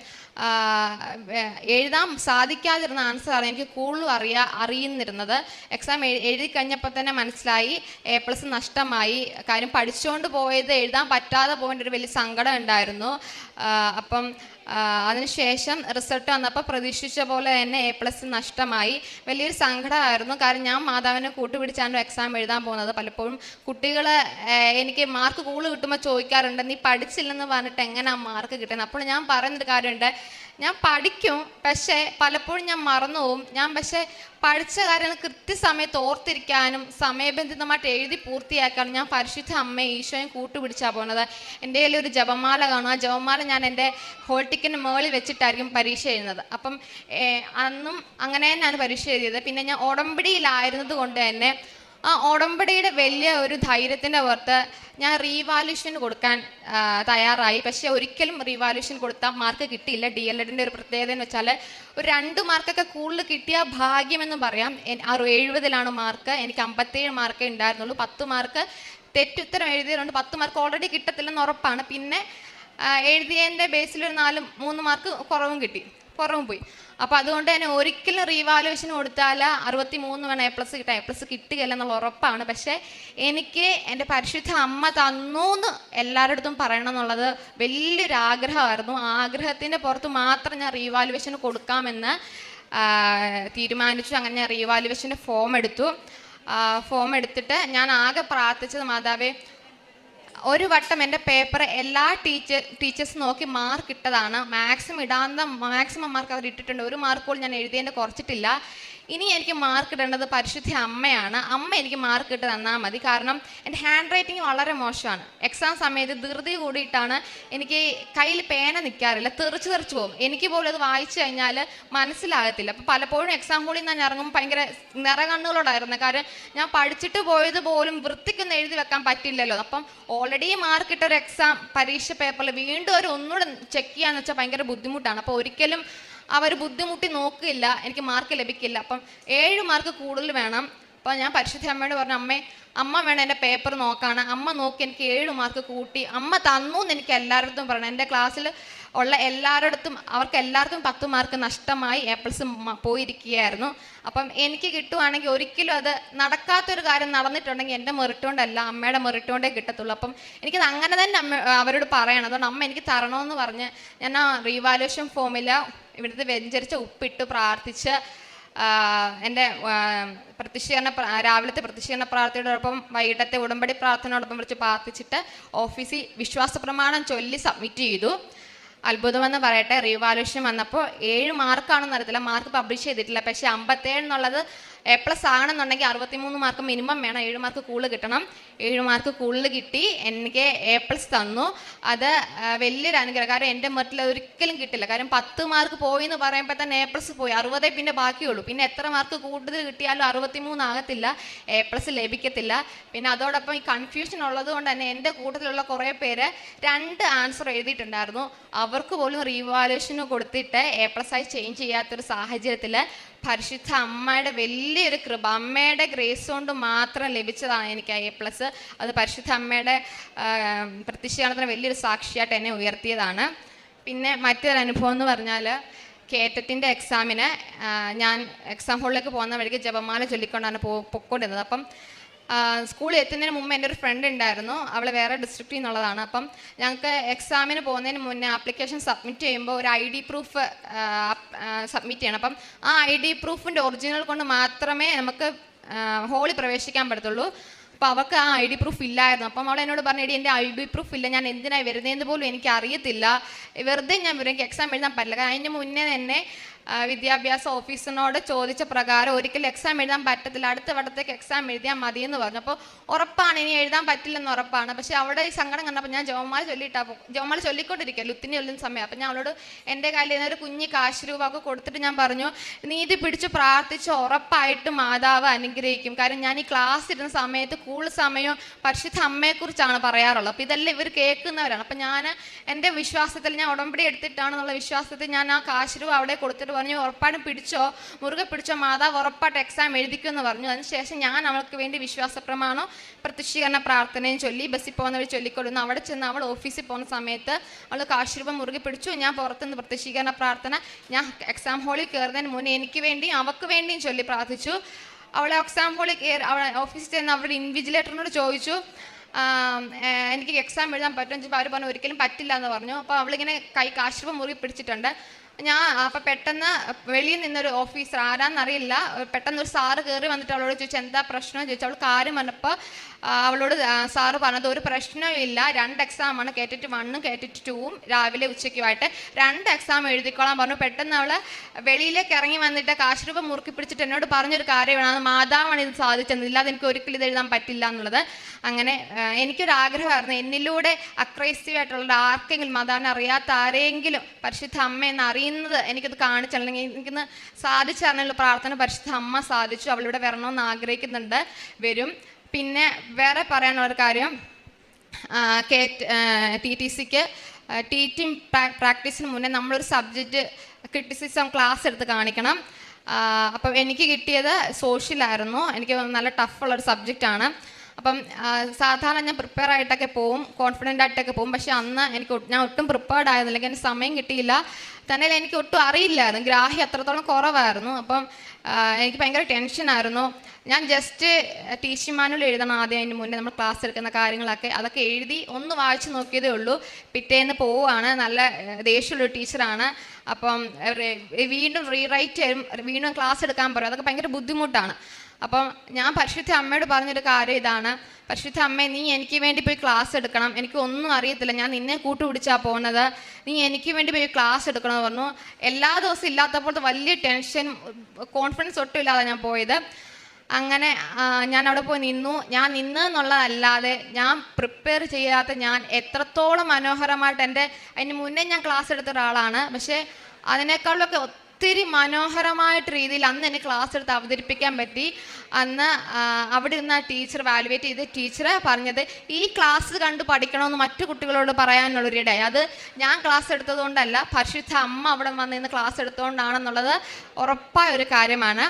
എഴുതാൻ സാധിക്കാതിരുന്ന ആൻസറാണ് എനിക്ക് കൂടുതലും അറിയുന്നിരുന്നത്. എക്സാം എഴുതി കഴിഞ്ഞപ്പോൾ തന്നെ മനസ്സിലായി A+ നഷ്ടമായി. കാര്യം പഠിച്ചുകൊണ്ട് പോയത് എഴുതാൻ പറ്റാതെ പോകേണ്ട ഒരു വലിയ സങ്കടം ഉണ്ടായിരുന്നു. അപ്പം അതിനുശേഷം റിസൾട്ട് വന്നപ്പോൾ പ്രതീക്ഷിച്ച പോലെ തന്നെ A+ നഷ്ടമായി. വലിയൊരു സങ്കടമായിരുന്നു. കാരണം ഞാൻ മാതാവിനെ കൂട്ടുപിടിച്ചാണ് എക്സാം എഴുതാൻ പോകുന്നത്. പലപ്പോഴും കുട്ടികൾ എനിക്ക് മാർക്ക് കൂടുതൽ കിട്ടുമ്പോൾ ചോദിക്കാറുണ്ട്, നീ പഠിച്ചില്ലെന്ന് പറഞ്ഞിട്ട് എങ്ങനെയാണ് മാർക്ക് കിട്ടുന്നത്? അപ്പോൾ ഞാൻ പറയുന്നൊരു കാര്യമുണ്ട്, ഞാൻ പഠിക്കും, പക്ഷേ പലപ്പോഴും ഞാൻ മറന്നുപോകും. പക്ഷേ പഠിച്ച കാര്യങ്ങൾ കൃത്യസമയത്ത് ഓർത്തിരിക്കാനും സമയബന്ധിതമായിട്ട് എഴുതി പൂർത്തിയാക്കാനും ഞാൻ പരിശുദ്ധ അമ്മയെ ഈശോയും കൂട്ടുപിടിച്ചാണ് പോകുന്നത്. എൻ്റെ കയ്യിൽ ഒരു ജപമാല കാണും. ആ ജപമാല ഞാൻ എൻ്റെ ഹോൾ ടിക്കറ്റിന് മുകളിൽ വെച്ചിട്ടായിരിക്കും പരീക്ഷ എഴുതുന്നത്. അപ്പം അന്നും അങ്ങനെ തന്നെയാണ് പരീക്ഷ എഴുതിയത്. പിന്നെ ഞാൻ ഉടമ്പടിയിലായിരുന്നത് കൊണ്ട് തന്നെ ആ ഉടമ്പടിയുടെ വലിയ ഒരു ധൈര്യത്തിൻ്റെ പുറത്ത് ഞാൻ റീവാല്യൂഷൻ കൊടുക്കാൻ തയ്യാറായി. പക്ഷേ ഒരിക്കലും റീവാല്യൂഷൻ കൊടുത്താൽ മാർക്ക് കിട്ടിയില്ല. DLEDൻ്റെ ഒരു പ്രത്യേകത എന്ന് വെച്ചാൽ ഒരു 2 മാർക്കൊക്കെ കൂടുതൽ കിട്ടിയ ഭാഗ്യമെന്ന് പറയാം. 70 മാർക്ക്, എനിക്ക് 57 മാർക്കേ ഉണ്ടായിരുന്നുള്ളൂ. 10 മാർക്ക് തെറ്റുത്തരം എഴുതിയതുകൊണ്ട് 10 മാർക്ക് ഓൾറെഡി കിട്ടത്തില്ലെന്ന് ഉറപ്പാണ്. പിന്നെ എഴുതിയതിൻ്റെ ബേസിൽ ഒരു 3 മാർക്ക് കുറവും പോയി. അപ്പോൾ അതുകൊണ്ട് തന്നെ ഒരിക്കലും റീവാലുവേഷൻ കൊടുത്താൽ 63 വേണം A+ കിട്ടാൻ. A+ കിട്ടുകയില്ല എന്നുള്ള ഉറപ്പാണ്. പക്ഷേ എനിക്ക് എൻ്റെ പരിശുദ്ധ അമ്മ തന്നു എന്ന് എല്ലാവരുടെ അടുത്തും പറയണം എന്നുള്ളത് വലിയൊരു ആഗ്രഹമായിരുന്നു. ആ ആഗ്രഹത്തിൻ്റെ പുറത്ത് മാത്രം ഞാൻ റീവാലുവേഷൻ കൊടുക്കാമെന്ന് തീരുമാനിച്ചു. അങ്ങനെ ഞാൻ റീവാലുവേഷൻ്റെ ഫോം എടുത്തു. ഫോം എടുത്തിട്ട് ഞാൻ ആകെ പ്രാർത്ഥിച്ചത്, മാതാവേ, ഒരു വട്ടം എൻ്റെ പേപ്പർ എല്ലാ ടീച്ചേഴ്സ് നോക്കി മാർക്ക് ഇട്ടതാണ്. മാക്സിമം മാർക്ക് അവർ ഇട്ടിട്ടുണ്ട്. ഒരു മാർക്ക് പോലും ഞാൻ എഴുതിയതിൻ്റെ കുറച്ചിട്ടില്ല. ഇനി എനിക്ക് മാർക്ക് ഇടേണ്ടത് പരിശുദ്ധ അമ്മയാണ്. അമ്മ എനിക്ക് മാർക്ക് ഇട്ട് തന്നാൽ മതി. കാരണം എൻ്റെ ഹാൻഡ് റൈറ്റിംഗ് വളരെ മോശമാണ്. എക്സാം സമയത്ത് ധൃതി കൂടിയിട്ടാണ്. എനിക്ക് കയ്യിൽ പേന നിൽക്കാറില്ല, തെറിച്ച് പോകും. എനിക്ക് പോലും അത് വായിച്ചു കഴിഞ്ഞാൽ മനസ്സിലാകത്തില്ല. അപ്പോൾ പലപ്പോഴും എക്സാം ഹോളിൽ നിന്ന് ഞാൻ ഇറങ്ങുമ്പോൾ ഭയങ്കര നിറകണ്ണുകളോടായിരുന്നു. കാരണം ഞാൻ പഠിച്ചിട്ട് പോയത് പോലും വൃത്തിക്കൊന്നും എഴുതി വെക്കാൻ പറ്റില്ലല്ലോ. അപ്പം ഓൾറെഡി മാർക്ക് ഇട്ടൊരു എക്സാം പരീക്ഷ പേപ്പറിൽ വീണ്ടും ഒന്നുകൂടെ ചെക്ക് ചെയ്യാന്ന് വെച്ചാൽ ഭയങ്കര ബുദ്ധിമുട്ടാണ്. അപ്പോൾ ഒരിക്കലും അവർ ബുദ്ധിമുട്ടി നോക്കില്ല, എനിക്ക് മാർക്ക് ലഭിക്കില്ല. അപ്പം 7 മാർക്ക് കൂടുതൽ വേണം. അപ്പോൾ ഞാൻ പരിശുദ്ധ അമ്മയോട് പറഞ്ഞു, അമ്മ വേണം എൻ്റെ പേപ്പർ നോക്കാണ്. അമ്മ നോക്കി എനിക്ക് 7 മാർക്ക് കൂട്ടി. അമ്മ തന്നു എന്ന് എനിക്ക് എല്ലാവരുടെ പറയണം. എൻ്റെ ക്ലാസ്സിൽ ഉള്ള അവർക്ക് എല്ലാവർക്കും 10 മാർക്ക് നഷ്ടമായി. A+ പോയിരിക്കുകയായിരുന്നു. അപ്പം എനിക്ക് കിട്ടുവാണെങ്കിൽ ഒരിക്കലും അത് നടക്കാത്തൊരു കാര്യം നടന്നിട്ടുണ്ടെങ്കിൽ എൻ്റെ മെറിറ്റ് കൊണ്ടല്ല, അമ്മയുടെ മെറിറ്റ് കൊണ്ടേ കിട്ടത്തുള്ളൂ. അപ്പം എനിക്കത് അങ്ങനെ തന്നെ അവരോട് പറയണം. അതുകൊണ്ട് അമ്മ എനിക്ക് തരണമെന്ന് പറഞ്ഞ് ഞാൻ ആ റീവാലുവേഷൻ ഫോമിൽ ഇവിടുത്തെ വ്യഞ്ചരിച്ച ഉപ്പിട്ട് പ്രാർത്ഥിച്ച് എൻ്റെ രാവിലത്തെ പ്രത്യക്ഷീകരണ പ്രാർത്ഥനയോടൊപ്പം വൈകിട്ടത്തെ ഉടമ്പടി പ്രാർത്ഥനയോടൊപ്പം വിളിച്ച് പ്രാർത്ഥിച്ചിട്ട് ഓഫീസിൽ വിശ്വാസ പ്രമാണം ചൊല്ലി സബ്മിറ്റ് ചെയ്തു. അത്ഭുതമെന്ന് പറയട്ടെ, റീവാലുവേഷൻ വന്നപ്പോൾ 7 മാർക്കാണെന്ന് അറിയത്തില്ല, മാർക്ക് പബ്ലിഷ് ചെയ്തിട്ടില്ല. പക്ഷേ 57 എന്നുള്ളത് A+ ആണെന്നുണ്ടെങ്കിൽ 63 മാർക്ക് മിനിമം വേണം. 7 മാർക്ക് കൂടുതൽ കിട്ടണം. 7 മാർക്ക് കൂടുതൽ കിട്ടി. എനിക്ക് A+ തന്നു. അത് വലിയൊരു അനുഗ്രഹം. കാരണം എൻ്റെ മെറിറ്റിൽ ഒരിക്കലും കിട്ടില്ല. കാര്യം 10 മാർക്ക് പോയി എന്ന് പറയുമ്പോൾ തന്നെ A+ പോയി, 60 പിന്നെ ബാക്കിയുള്ളൂ. പിന്നെ എത്ര മാർക്ക് കൂടുതൽ കിട്ടിയാലും 63 ആകത്തില്ല, A+ ലഭിക്കത്തില്ല. പിന്നെ അതോടൊപ്പം ഈ കൺഫ്യൂഷൻ ഉള്ളത് കൊണ്ട് തന്നെ എൻ്റെ കൂട്ടത്തിലുള്ള കുറേ പേര് 2 ആൻസർ എഴുതിയിട്ടുണ്ടായിരുന്നു. അവർക്ക് പോലും റീവാലുവേഷന് കൊടുത്തിട്ട് A+ ആയി ചേഞ്ച് ചെയ്യാത്തൊരു സാഹചര്യത്തിൽ പരിശുദ്ധ അമ്മയുടെ വലിയൊരു കൃപ, അമ്മയുടെ ഗ്രേസ് കൊണ്ട് മാത്രം ലഭിച്ചതാണ് എനിക്ക് A+. അത് പരിശുദ്ധ അമ്മയുടെ പ്രത്യക്ഷീകരണത്തിന് വലിയൊരു സാക്ഷിയായിട്ട് എന്നെ ഉയർത്തിയതാണ്. പിന്നെ മറ്റൊരു അനുഭവം എന്ന് പറഞ്ഞാൽ, കേറ്റത്തിൻ്റെ എക്സാമിന് ഞാൻ എക്സാം ഹോളിലേക്ക് പോകുന്ന വഴിക്ക് ജപമാല ചൊല്ലിക്കൊണ്ടാണ് പൊയ്ക്കൊണ്ടിരുന്നത്. അപ്പം സ്കൂളിൽ എത്തുന്നതിന് മുമ്പ് എൻ്റെ ഒരു ഫ്രണ്ട് ഉണ്ടായിരുന്നു. അവൾ വേറെ ഡിസ്ട്രിക്റ്റിൽ നിന്നുള്ളതാണ്. അപ്പം ഞങ്ങൾക്ക് എക്സാമിന് പോകുന്നതിന് മുന്നേ ആപ്ലിക്കേഷൻ സബ്മിറ്റ് ചെയ്യുമ്പോൾ ഒരു ID പ്രൂഫ് സബ്മിറ്റ് ചെയ്യണം. അപ്പം ആ ID പ്രൂഫിൻ്റെ ഒറിജിനൽ കൊണ്ട് മാത്രമേ നമുക്ക് ഹോളിൽ പ്രവേശിക്കാൻ പറ്റത്തുള്ളൂ. അപ്പോൾ അവൾക്ക് ആ ID പ്രൂഫ് ഇല്ലായിരുന്നു. അപ്പം അവൾ എന്നോട് പറഞ്ഞു, എടി എൻ്റെ ID പ്രൂഫ് ഇല്ല, ഞാൻ എന്തിനായി വരുന്നതെന്ന് പോലും എനിക്ക് അറിയത്തില്ല, വെറുതെ ഞാൻ വരും, എനിക്ക് എക്സാം എഴുതാൻ പറ്റില്ല. കാരണം അതിന് മുന്നേ തന്നെ വിദ്യാഭ്യാസ ഓഫീസറിനോട് ചോദിച്ച പ്രകാരം ഒരിക്കലും എക്സാം എഴുതാൻ പറ്റത്തില്ല, അടുത്ത വട്ടത്തേക്ക് എക്സാം എഴുതിയാൽ മതി എന്ന് പറഞ്ഞു. അപ്പോൾ ഉറപ്പാണ്, ഇനി എഴുതാൻ പറ്റില്ലെന്ന് ഉറപ്പാണ്. പക്ഷേ അവിടെ ഈ സങ്കടം കണ്ടപ്പോൾ ഞാൻ ജവമാല ചൊല്ലിക്കൊണ്ടിരിക്കുക, ലുത്തിന് ചൊല്ലുന്ന സമയം. അപ്പം ഞാൻ അവളോട് എൻ്റെ കയ്യിൽ നിന്നൊരു കുഞ്ഞ് കാശ് രൂപ ഒക്കെ കൊടുത്തിട്ട് ഞാൻ പറഞ്ഞു, നീ ഇത് പിടിച്ച് പ്രാർത്ഥിച്ച് ഉറപ്പായിട്ടും മാതാവ് അനുഗ്രഹിക്കും. കാര്യം ഞാൻ ഈ ക്ലാസ് ഇരുന്ന സമയത്ത് കൂടുതൽ സമയം പരിശുദ്ധ അമ്മയെക്കുറിച്ചാണ് പറയാറുള്ളത്. അപ്പോൾ ഇതെല്ലാം ഇവർ കേൾക്കുന്നവരാണ്. അപ്പം ഞാൻ എൻ്റെ വിശ്വാസത്തിൽ, ഞാൻ ഉടമ്പടി എടുത്തിട്ടാണെന്നുള്ള വിശ്വാസത്തിൽ ഞാൻ ആ കാശ് രൂപ അവിടെ കൊടുത്തിട്ട് പറഞ്ഞു, ഉറപ്പായിട്ടും പിടിച്ചോ, മുറുകെ പിടിച്ചോ, മാതാവ് ഉറപ്പായിട്ട് എക്സാം എഴുതിക്കുമെന്ന് പറഞ്ഞു. അതിനുശേഷം ഞാൻ അവൾക്ക് വേണ്ടി വിശ്വാസപ്രമാണോ പ്രത്യക്ഷീകരണ പ്രാർത്ഥനയും ചൊല്ലി ബസ്സിൽ പോകുന്നവർ ചൊല്ലിക്കൊടുന്നു. അവിടെ ചെന്ന് അവൾ ഓഫീസിൽ പോകുന്ന സമയത്ത് അവൾ കാശ് രൂപ മുറുകെ പിടിച്ചു. ഞാൻ പുറത്തുനിന്ന് പ്രത്യക്ഷീകരണ പ്രാർത്ഥന, ഞാൻ എക്സാം ഹാളിൽ കയറുന്നതിന് മുന്നേ എനിക്ക് വേണ്ടിയും അവൾക്ക് വേണ്ടിയും ചൊല്ലി പ്രാർത്ഥിച്ചു. അവളെ എക്സാം ഹാളിൽ അവളെ ഓഫീസിൽ ചെന്ന് അവരുടെ ഇൻവിജിലേറ്ററിനോട് ചോദിച്ചു, എനിക്ക് എക്സാം എഴുതാൻ പറ്റുമെന്ന് ചോദിച്ചപ്പോൾ അവർ പറഞ്ഞു ഒരിക്കലും പറ്റില്ല എന്ന് പറഞ്ഞു. അപ്പോൾ അവളിങ്ങനെ കാശ് രൂപ മുറുകെ പിടിച്ചിട്ടുണ്ട്. അപ്പോൾ പെട്ടെന്ന് വെളിയിൽ നിന്നൊരു ഓഫീസർ, ആരാന്നറിയില്ല, പെട്ടെന്ന് ഒരു സാറ് കയറി വന്നിട്ട് അവളോട് ചോദിച്ചു എന്താ പ്രശ്നം ചോദിച്ചു. അവൾ കാര്യം പറഞ്ഞപ്പോൾ അവളോട് സാറ് പറഞ്ഞത് ഒരു പ്രശ്നവും ഇല്ല, 2 എക്സാമാണ്, കേട്ടിട്ട് 1ഉം കേട്ടിട്ട് 2ഉം രാവിലെ ഉച്ചയ്ക്കുമായിട്ട് 2 എക്സാം എഴുതിക്കോളാൻ പറഞ്ഞു. പെട്ടെന്ന് അവൾ വെളിയിലേക്ക് ഇറങ്ങി വന്നിട്ട് കാശ് രൂപ മുറുക്കി പിടിച്ചിട്ട് എന്നോട് പറഞ്ഞൊരു കാര്യമാണ്, അത് മാതാവാണ് ഇത് സാധിച്ചത്, ഇല്ലാതെ എനിക്ക് ഒരിക്കലും ഇത് എഴുതാൻ പറ്റില്ല എന്നുള്ളത്. അങ്ങനെ എനിക്കൊരാഗ്രഹമായിരുന്നു, എന്നിലൂടെ അക്രൈസ്തവായിട്ടുള്ള ആർക്കെങ്കിലും, മാതാവിനെ അറിയാത്ത ആരെങ്കിലും പരിശുദ്ധ അമ്മ എന്ന് അറിയുന്നത് എനിക്കത് കാണിച്ചല്ലെങ്കിൽ എനിക്കിന്ന് സാധിച്ചറിഞ്ഞുള്ള പ്രാർത്ഥന പരിശുദ്ധ അമ്മ സാധിച്ചു. അവളിവിടെ വരണമെന്ന് ആഗ്രഹിക്കുന്നുണ്ട്, വരും. പിന്നെ വേറെ പറയാനുള്ളൊരു കാര്യം, TTCക്ക് ടീച്ചിങ് പ്രാക്ടീസിന് മുന്നേ നമ്മളൊരു സബ്ജക്റ്റ് ക്രിറ്റിസിസം ക്ലാസ് എടുത്ത് കാണിക്കണം. അപ്പം എനിക്ക് കിട്ടിയത് സോഷ്യലായിരുന്നു. എനിക്ക് നല്ല ടഫുള്ളൊരു സബ്ജക്റ്റാണ്. അപ്പം സാധാരണ ഞാൻ പ്രിപ്പയർ ആയിട്ടൊക്കെ പോവും, കോൺഫിഡൻ്റ് ആയിട്ടൊക്കെ പോവും. പക്ഷെ അന്ന് ഞാൻ ഒട്ടും പ്രിപ്പയർഡ് ആയിരുന്നില്ല, എനിക്ക് സമയം കിട്ടിയില്ല, തന്നെ എനിക്ക് ഒട്ടും അറിയില്ലായിരുന്നു, ഗ്രാഹ്യം അത്രത്തോളം കുറവായിരുന്നു. അപ്പം എനിക്ക് ഭയങ്കര ടെൻഷനായിരുന്നു. ഞാൻ ജസ്റ്റ് ടീച്ചിങ് മാനുവൽ എഴുതണം ആദ്യം, അതിന് മുന്നേ നമ്മൾ ക്ലാസ് എടുക്കുന്ന കാര്യങ്ങളൊക്കെ അതൊക്കെ എഴുതി ഒന്ന് വായിച്ച് നോക്കിയതേ ഉള്ളൂ. പിറ്റേന്ന് പോവുകയാണ്, നല്ല ദേഷ്യമുള്ളൊരു ടീച്ചറാണ്. അപ്പം വീണ്ടും റീറൈറ്റ് ചെയ്യും, വീണ്ടും ക്ലാസ് എടുക്കാൻ പറയും, അതൊക്കെ ഭയങ്കര ബുദ്ധിമുട്ടാണ്. അപ്പം ഞാൻ പരിശുദ്ധ അമ്മയോട് പറഞ്ഞൊരു കാര്യം ഇതാണ്, പരിശുദ്ധ അമ്മേ നീ എനിക്ക് വേണ്ടി പോയി ക്ലാസ് എടുക്കണം, എനിക്ക് ഒന്നും അറിയത്തില്ല, ഞാൻ നിന്നെ കൂട്ടുപിടിച്ചാണ് പോകുന്നത്, നീ എനിക്ക് വേണ്ടി പോയി ക്ലാസ് എടുക്കണമെന്ന് പറഞ്ഞു. എല്ലാ ദിവസവും ഇല്ലാത്തപ്പോഴത്തെ വലിയ ടെൻഷൻ, കോൺഫിഡൻസ് ഒട്ടും ഇല്ലാതെ ഞാൻ പോയത്. അങ്ങനെ ഞാൻ അവിടെ പോയി നിന്നു. ഞാൻ എന്നുള്ളതല്ലാതെ ഞാൻ പ്രിപ്പയർ ചെയ്യാത്ത, ഞാൻ എത്രത്തോളം മനോഹരമായിട്ട് അതിന് മുന്നേ ഞാൻ ക്ലാസ് എടുത്ത ഒരാളാണ്, പക്ഷേ അതിനേക്കാളൊക്കെ ഒത്തിരി മനോഹരമായിട്ട് രീതിയിൽ അന്ന് എനിക്ക് ക്ലാസ് എടുത്ത് അവതരിപ്പിക്കാൻ പറ്റി. അന്ന് അവിടെ നിന്ന് ടീച്ചർ വാലുവേറ്റ് ചെയ്ത് ടീച്ചർ പറഞ്ഞത് ഈ ക്ലാസ് കണ്ട് പഠിക്കണമെന്ന് മറ്റു കുട്ടികളോട് പറയാനുള്ളൊരിടയായി. അത് ഞാൻ ക്ലാസ് എടുത്തതുകൊണ്ടല്ല, പരിശുദ്ധ അമ്മ അവിടെ വന്ന് നിന്ന് ക്ലാസ് എടുത്തുകൊണ്ടാണെന്നുള്ളത് ഉറപ്പായ ഒരു കാര്യമാണ്.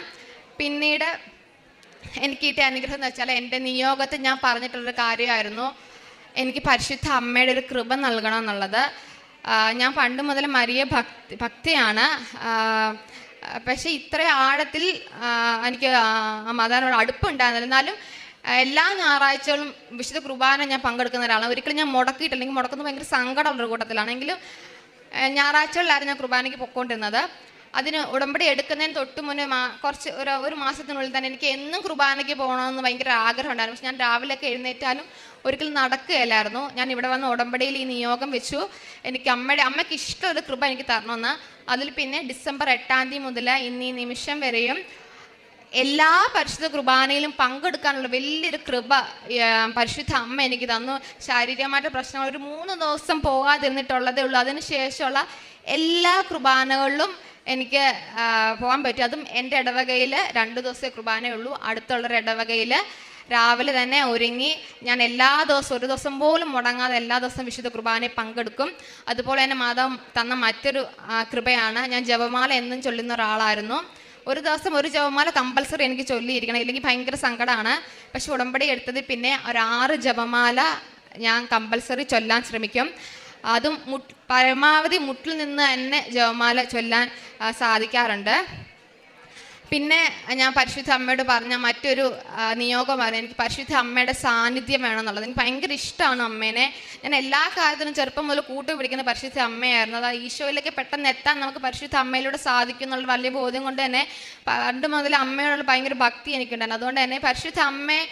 പിന്നീട് എനിക്ക് കിട്ടിയ അനുഗ്രഹം എന്ന് വെച്ചാൽ, എൻ്റെ നിയോഗത്തിൽ ഞാൻ പറഞ്ഞിട്ടുള്ളൊരു കാര്യമായിരുന്നു, എനിക്ക് പരിശുദ്ധ അമ്മയുടെ ഒരു കൃപ നൽകണം എന്നുള്ളത്. ഞാൻ പണ്ട് മുതൽ മരിയ ഭക്തിയാണ്, പക്ഷേ ഇത്ര ആഴത്തിൽ എനിക്ക് മാതാവിനോട് അടുപ്പുണ്ടായിരുന്നില്ല. എന്നാലും എല്ലാ ഞായറാഴ്ചകളും വിശുദ്ധ കുർബാന ഞാൻ പങ്കെടുക്കുന്ന ഒരാളാണ്. ഒരിക്കലും ഞാൻ മുടക്കിയിട്ടില്ലെങ്കിൽ, മുടക്കുന്നത് ഭയങ്കര സങ്കടമുള്ളൊരു കൂട്ടത്തിലാണെങ്കിലും ഞായറാഴ്ചകളിലായിരുന്നു ഞാൻ കുർബാനയ്ക്ക് പൊയ്ക്കൊണ്ടിരുന്നത്. അതിന് ഉടമ്പടി എടുക്കുന്നതിന് തൊട്ട് മുന്നേ ഒരു മാസത്തിനുള്ളിൽ തന്നെ എനിക്ക് എന്നും കുർബാനയ്ക്ക് പോകണമെന്ന് ഭയങ്കര ആഗ്രഹം ഉണ്ടായിരുന്നു. പക്ഷെ ഞാൻ രാവിലെയൊക്കെ എഴുന്നേറ്റാലും ഒരിക്കലും നടക്കുകയില്ലായിരുന്നു. ഞാൻ ഇവിടെ വന്ന് ഉടമ്പടിയിൽ ഈ നിയോഗം വെച്ചു, എനിക്ക് അമ്മയ്ക്ക് ഇഷ്ടമൊരു കൃപ എനിക്ക് തരണമെന്ന്. അതിൽ പിന്നെ ഡിസംബർ 8-ാം തീയതി മുതൽ ഇന്ന് ഈ നിമിഷം വരെയും എല്ലാ പരിശുദ്ധ കുർബാനയിലും പങ്കെടുക്കാനുള്ള വലിയൊരു കൃപ പരിശുദ്ധ അമ്മ എനിക്ക് തന്നു. ശാരീരികമായിട്ട് പ്രശ്നങ്ങൾ ഒരു 3 ദിവസം പോകാതിരുന്നിട്ടുള്ളതേ ഉള്ളൂ. അതിന് ശേഷമുള്ള എല്ലാ കുർബാനകളിലും എനിക്ക് പോകാൻ പറ്റും. അതും എൻ്റെ ഇടവകയിൽ 2 ദിവസത്തെ കുർബാനയേ ഉള്ളൂ. അടുത്തുള്ളൊരു ഇടവകയിൽ രാവിലെ തന്നെ ഒരുങ്ങി ഞാൻ എല്ലാ ദിവസവും, ഒരു ദിവസം പോലും മുടങ്ങാതെ എല്ലാ ദിവസവും വിശുദ്ധ കുർബാനയിൽ പങ്കെടുക്കും. അതുപോലെ തന്നെ മാതാവ് തന്ന മറ്റൊരു കൃപയാണ്, ഞാൻ ജപമാല എന്നും ചൊല്ലുന്ന ഒരാളായിരുന്നു. ഒരു ദിവസം ഒരു ജപമാല കമ്പൽസറി എനിക്ക് ചൊല്ലിയിരിക്കണം, ഇല്ലെങ്കിൽ ഭയങ്കര സങ്കടമാണ്. പക്ഷെ ഉടമ്പടി എടുത്തത് പിന്നെ ഒരു 6 ജപമാല ഞാൻ കമ്പൽസറി ചൊല്ലാൻ ശ്രമിക്കും. അതും പരമാവധി മുട്ടിൽ നിന്ന് തന്നെ ജപമാല ചൊല്ലാൻ സാധിക്കാറുണ്ട്. പിന്നെ ഞാൻ പരിശുദ്ധ അമ്മയോട് പറഞ്ഞ മറ്റൊരു നിയോഗമാണ്, എനിക്ക് പരിശുദ്ധ അമ്മയുടെ സാന്നിധ്യം വേണമെന്നുള്ളത്. എനിക്ക് ഭയങ്കര ഇഷ്ടമാണ് അമ്മേനെ. ഞാൻ എല്ലാ കാര്യത്തിനും ചെറുപ്പം മുതൽ കൂട്ടുപിടിക്കുന്ന പരിശുദ്ധ അമ്മയായിരുന്നു. അത് ഈശോയിലേക്ക് പെട്ടെന്ന് എത്താൻ നമുക്ക് പരിശുദ്ധ അമ്മയിലൂടെ സാധിക്കും എന്നുള്ള വലിയ ബോധ്യം കൊണ്ട് തന്നെ പണ്ട് മുതൽ അമ്മയോടുള്ള ഭയങ്കര ഭക്തി എനിക്കുണ്ടായിരുന്നു. അതുകൊണ്ട് തന്നെ പരിശുദ്ധ അമ്മയെ